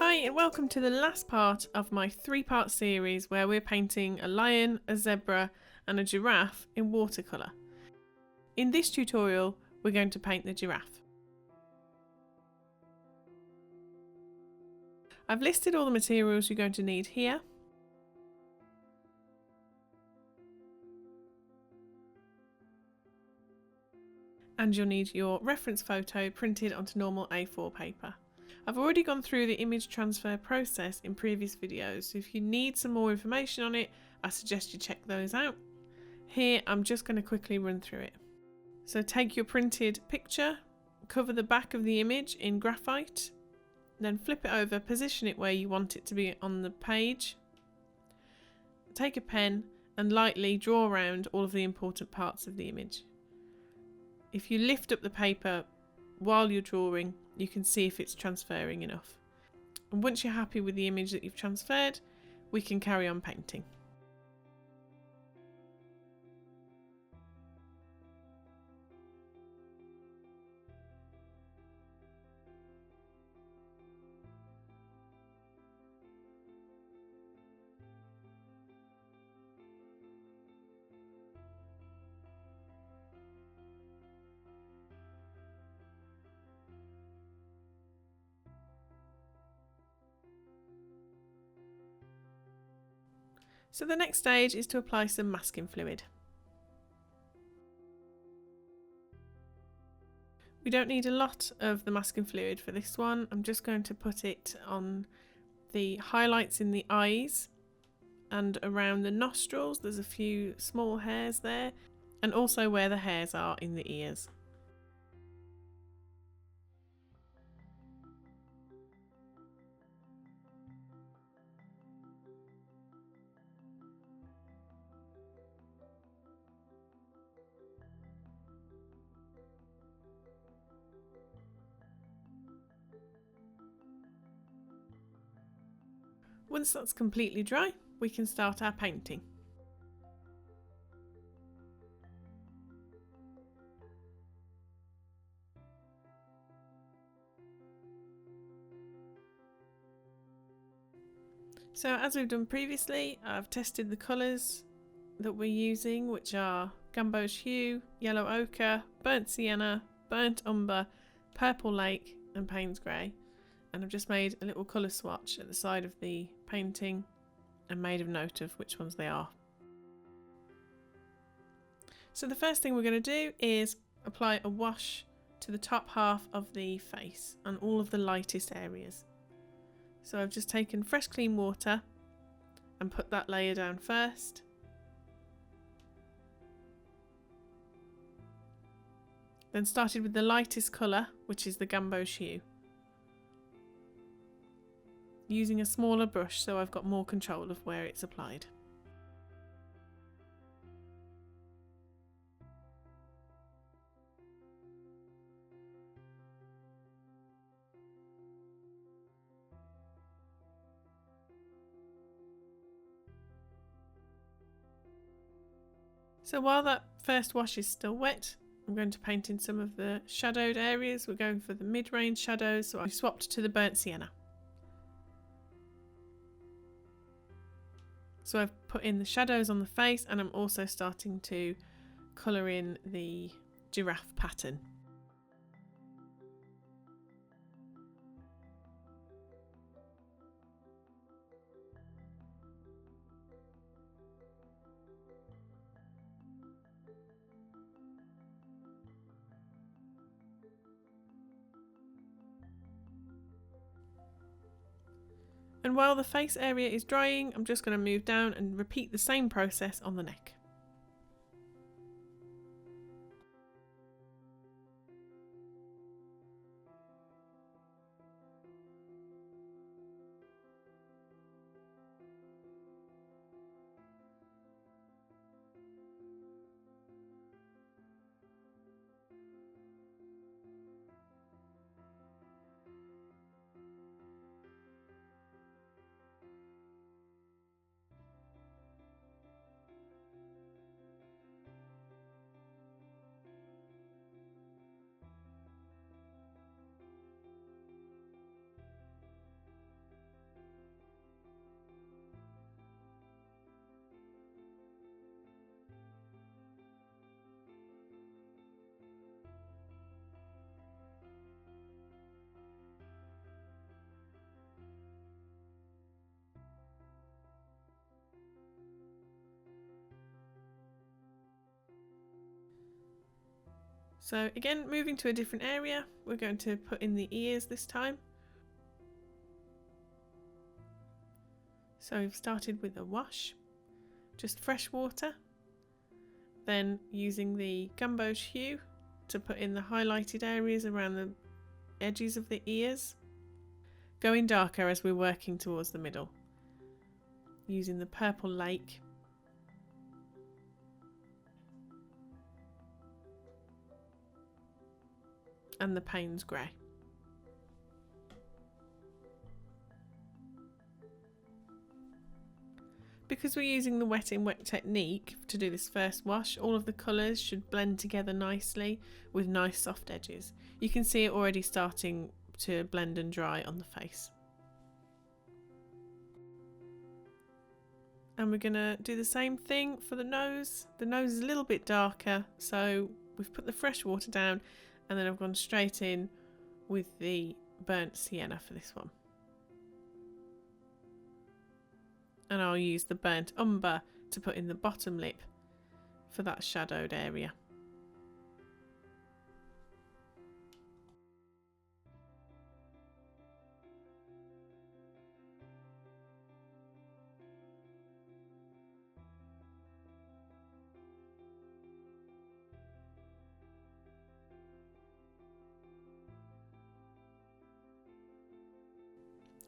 Hi and welcome to the last part of my three-part series where we're painting a lion, a zebra and a giraffe in watercolour. In this tutorial we're going to paint the giraffe. I've listed all the materials you're going to need here. And you'll need your reference photo printed onto normal A4 paper. I've already gone through the image transfer process in previous videos, so if you need some more information on it, I suggest you check those out. Here I'm just going to quickly run through it. So take your printed picture, cover the back of the image in graphite, then flip it over, position it where you want it to be on the page. Take a pen and lightly draw around all of the important parts of the image. If you lift up the paper while you're drawing, you can see if it's transferring enough. And once you're happy with the image that you've transferred, we can carry on painting. So the next stage is to apply some masking fluid. We don't need a lot of the masking fluid for this one. I'm just going to put it on the highlights in the eyes and around the nostrils. There's a few small hairs there, and also where the hairs are in the ears. Once that's completely dry, we can start our painting. So as we've done previously, I've tested the colours that we're using, which are gamboge hue, yellow ochre, burnt sienna, burnt umber, purple lake and Payne's grey. And I've just made a little colour swatch at the side of the painting and made a note of which ones they are. So the first thing we're going to do is apply a wash to the top half of the face and all of the lightest areas. So I've just taken fresh clean water and put that layer down first. Then started with the lightest colour, which is the gamboge hue. Using a smaller brush so I've got more control of where it's applied. So while that first wash is still wet, I'm going to paint in some of the shadowed areas. We're going for the mid-range shadows, so I swapped to the burnt sienna. So I've put in the shadows on the face, and I'm also starting to colour in the giraffe pattern. And while the face area is drying, I'm just going to move down and repeat the same process on the neck. So again, moving to a different area, we're going to put in the ears this time. So we've started with a wash, just fresh water, then using the gamboge hue to put in the highlighted areas around the edges of the ears, going darker as we're working towards the middle, using the purple lake and the Payne's grey. Because we're using the wet in wet technique to do this first wash, all of the colours should blend together nicely with nice soft edges. You can see it already starting to blend and dry on the face. And we're going to do the same thing for the nose. The nose is a little bit darker, so we've put the fresh water down and then I've gone straight in with the burnt sienna for this one. And I'll use the burnt umber to put in the bottom lip for that shadowed area.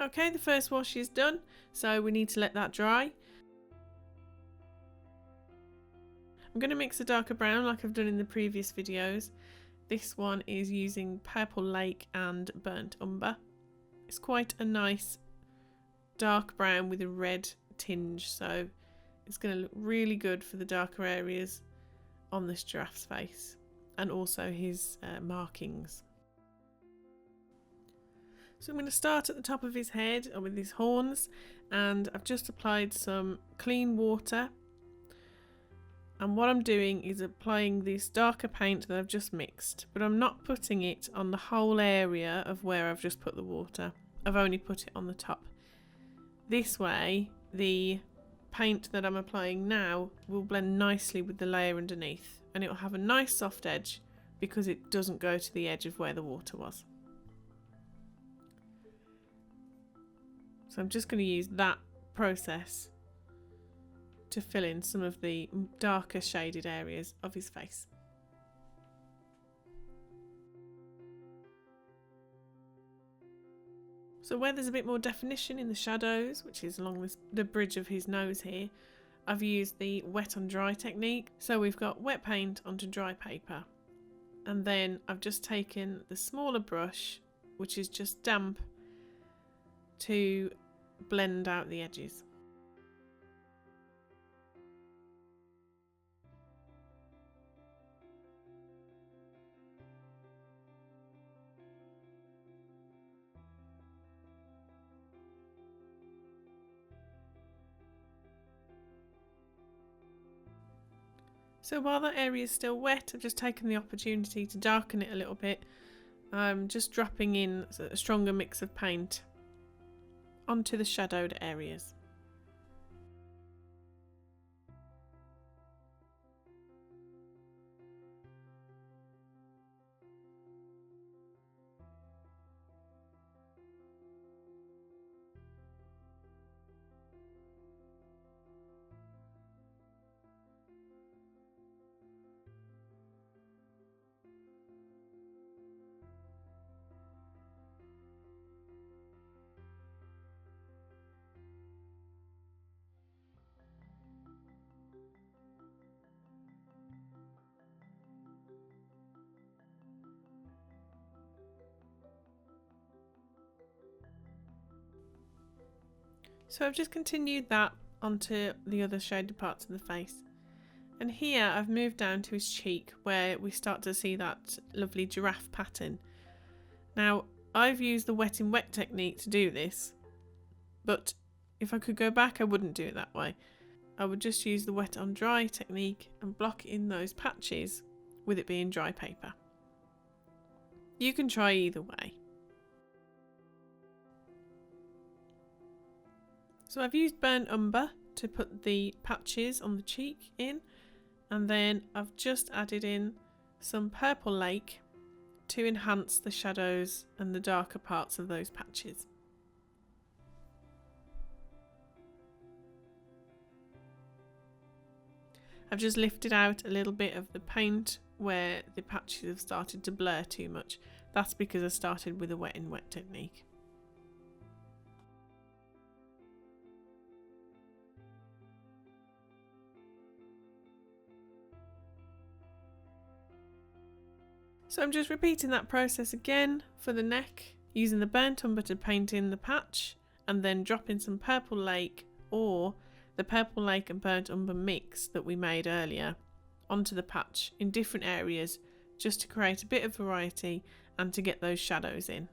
Okay, the first wash is done, so we need to let that dry. I'm going to mix a darker brown like I've done in the previous videos. This one is using Purple Lake and Burnt Umber. It's quite a nice dark brown with a red tinge, so it's going to look really good for the darker areas on this giraffe's face and also his markings. So I'm going to start at the top of his head or with his horns, and I've just applied some clean water, and what I'm doing is applying this darker paint that I've just mixed, but I'm not putting it on the whole area of where I've just put the water. I've only put it on the top. This way the paint that I'm applying now will blend nicely with the layer underneath, and it will have a nice soft edge because it doesn't go to the edge of where the water was. So I'm just going to use that process to fill in some of the darker shaded areas of his face. So where there's a bit more definition in the shadows, which is along the bridge of his nose here, I've used the wet on dry technique. So we've got wet paint onto dry paper, and then I've just taken the smaller brush, which is just damp, to blend out the edges. So while that area is still wet, I've just taken the opportunity to darken it a little bit. I'm just dropping in a stronger mix of paint onto the shadowed areas. So I've just continued that onto the other shaded parts of the face. And here I've moved down to his cheek where we start to see that lovely giraffe pattern. Now I've used the wet in wet technique to do this, but if I could go back I wouldn't do it that way. I would just use the wet on dry technique and block in those patches with it being dry paper. You can try either way. So I've used burnt umber to put the patches on the cheek in, and then I've just added in some Purple Lake to enhance the shadows and the darker parts of those patches. I've just lifted out a little bit of the paint where the patches have started to blur too much. That's because I started with a wet in wet technique. So I'm just repeating that process again for the neck, using the burnt umber to paint in the patch, and then dropping some Purple Lake or the Purple Lake and burnt umber mix that we made earlier onto the patch in different areas, just to create a bit of variety and to get those shadows in.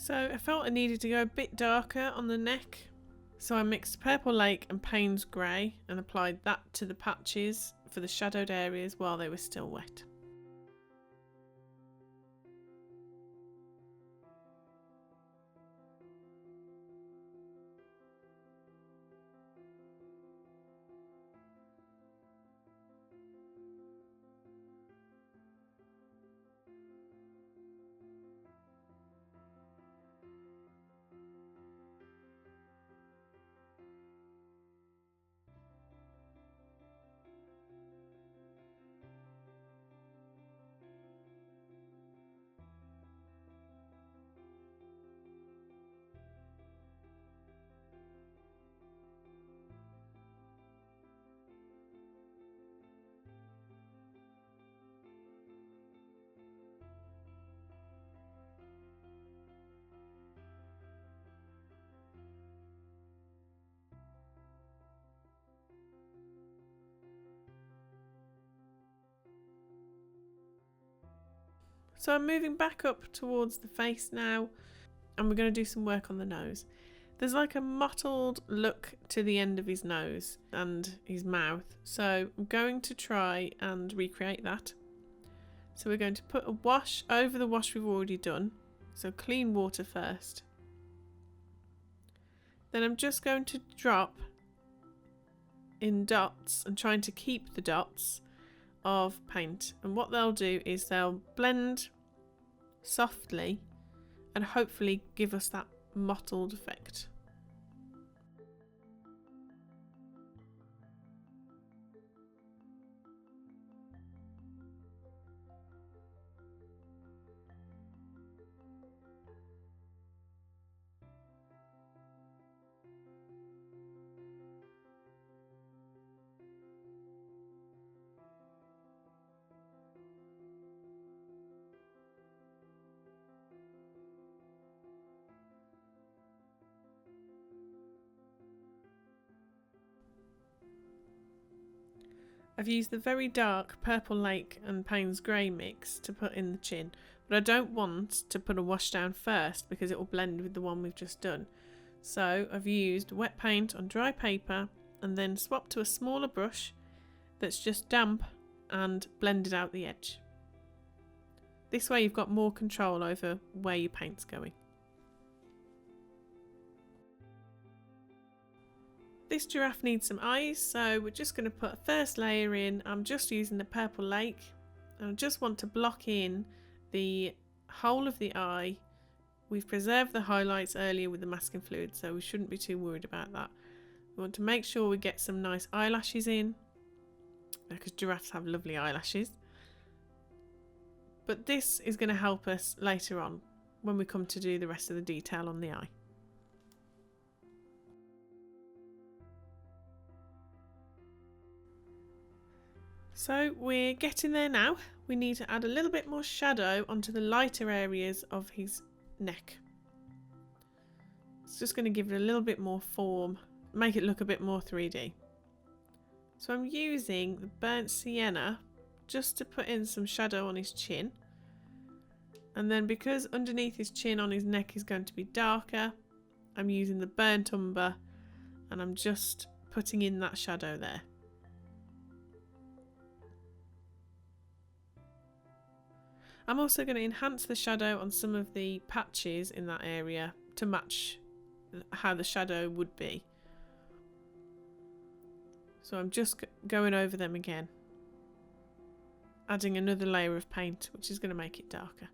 So I felt I needed to go a bit darker on the neck, so I mixed Purple Lake and Payne's Grey and applied that to the patches for the shadowed areas while they were still wet. So I'm moving back up towards the face now, and we're going to do some work on the nose. There's like a mottled look to the end of his nose and his mouth, so I'm going to try and recreate that. So we're going to put a wash over the wash we've already done, so clean water first. Then I'm just going to drop in dots and trying to keep the dots of paint, and what they'll do is they'll blend softly and hopefully give us that mottled effect. I've used the very dark Purple Lake and Payne's Grey mix to put in the chin, but I don't want to put a wash down first because it will blend with the one we've just done. So I've used wet paint on dry paper and then swapped to a smaller brush that's just damp and blended out the edge. This way you've got more control over where your paint's going. This giraffe needs some eyes, so we're just going to put a first layer in. I'm just using the Purple Lake, and I just want to block in the whole of the eye. We've preserved the highlights earlier with the masking fluid, so we shouldn't be too worried about that. We want to make sure we get some nice eyelashes in, because giraffes have lovely eyelashes. But this is going to help us later on when we come to do the rest of the detail on the eye. So we're getting there now. We need to add a little bit more shadow onto the lighter areas of his neck. It's just going to give it a little bit more form, make it look a bit more 3D. So I'm using the burnt sienna just to put in some shadow on his chin. And then because underneath his chin on his neck is going to be darker, I'm using the burnt umber and I'm just putting in that shadow there. I'm also going to enhance the shadow on some of the patches in that area to match how the shadow would be. So I'm just going over them again, adding another layer of paint, which is going to make it darker.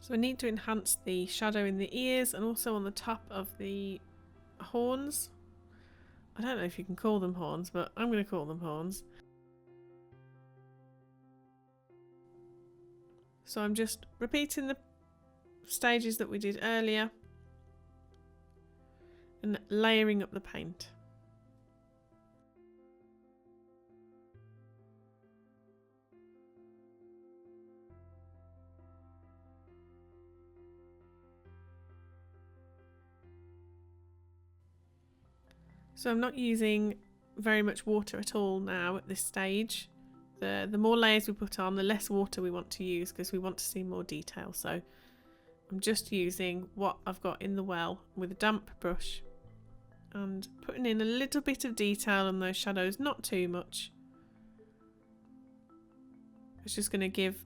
So I need to enhance the shadow in the ears and also on the top of the horns. I don't know if you can call them horns, but I'm going to call them horns. So I'm just repeating the stages that we did earlier and layering up the paint. So I'm not using very much water at all now at this stage. The more layers we put on, the less water we want to use because we want to see more detail. So I'm just using what I've got in the well with a damp brush and putting in a little bit of detail on those shadows, not too much. It's just going to give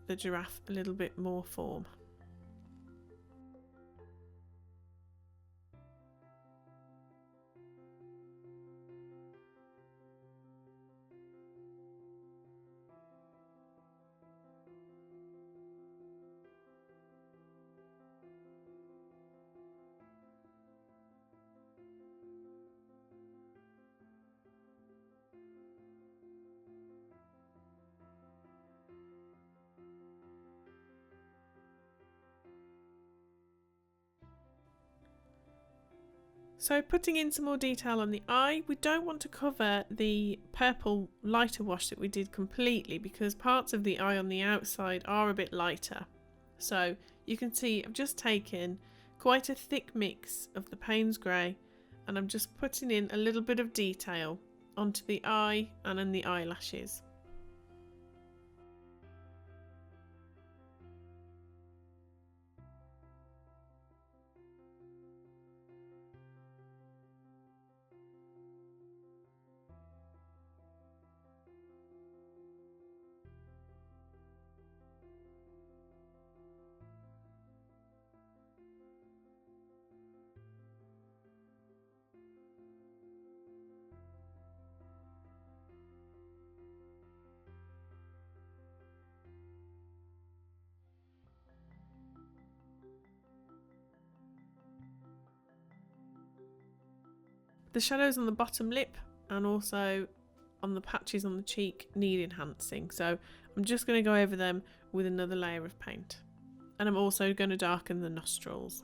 the giraffe a little bit more form. So putting in some more detail on the eye, we don't want to cover the purple lighter wash that we did completely because parts of the eye on the outside are a bit lighter. So you can see I've just taken quite a thick mix of the Payne's Grey and I'm just putting in a little bit of detail onto the eye and in the eyelashes. The shadows on the bottom lip and also on the patches on the cheek need enhancing, so I'm just going to go over them with another layer of paint. And I'm also going to darken the nostrils.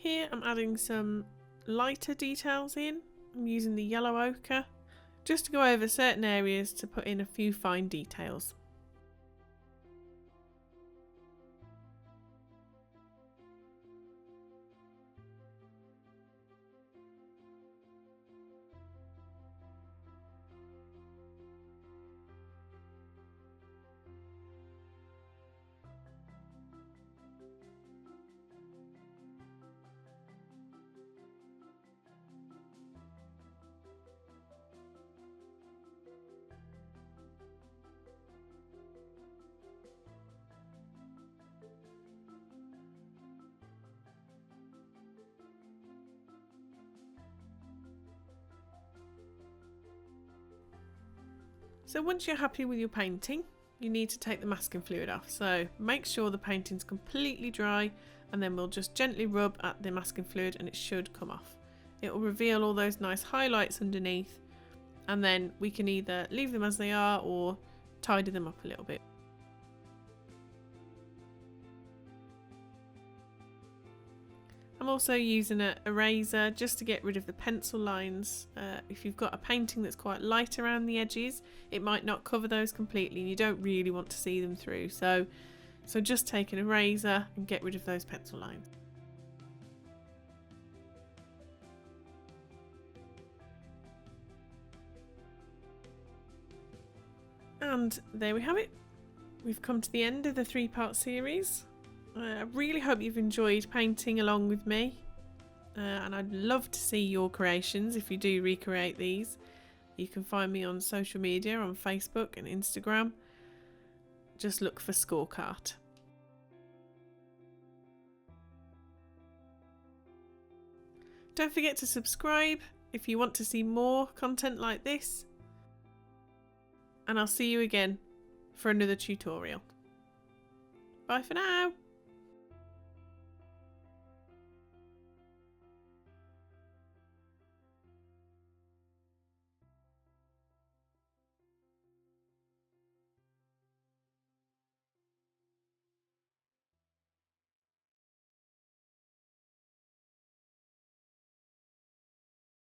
Here I'm adding some lighter details in. I'm using the yellow ochre just to go over certain areas to put in a few fine details. So once you're happy with your painting, you need to take the masking fluid off. So make sure the painting's completely dry, and then we'll just gently rub at the masking fluid and it should come off. It will reveal all those nice highlights underneath, and then we can either leave them as they are or tidy them up a little bit. I'm also using an eraser just to get rid of the pencil lines. If you've got a painting that's quite light around the edges, it might not cover those completely and you don't really want to see them through. So just take an eraser and get rid of those pencil lines. And there we have it. We've come to the end of the 3-part series. I really hope you've enjoyed painting along with me, and I'd love to see your creations if you do recreate these. You can find me on social media on Facebook and Instagram. Just look for Scorecart. Don't forget to subscribe if you want to see more content like this, and I'll see you again for another tutorial. Bye for now.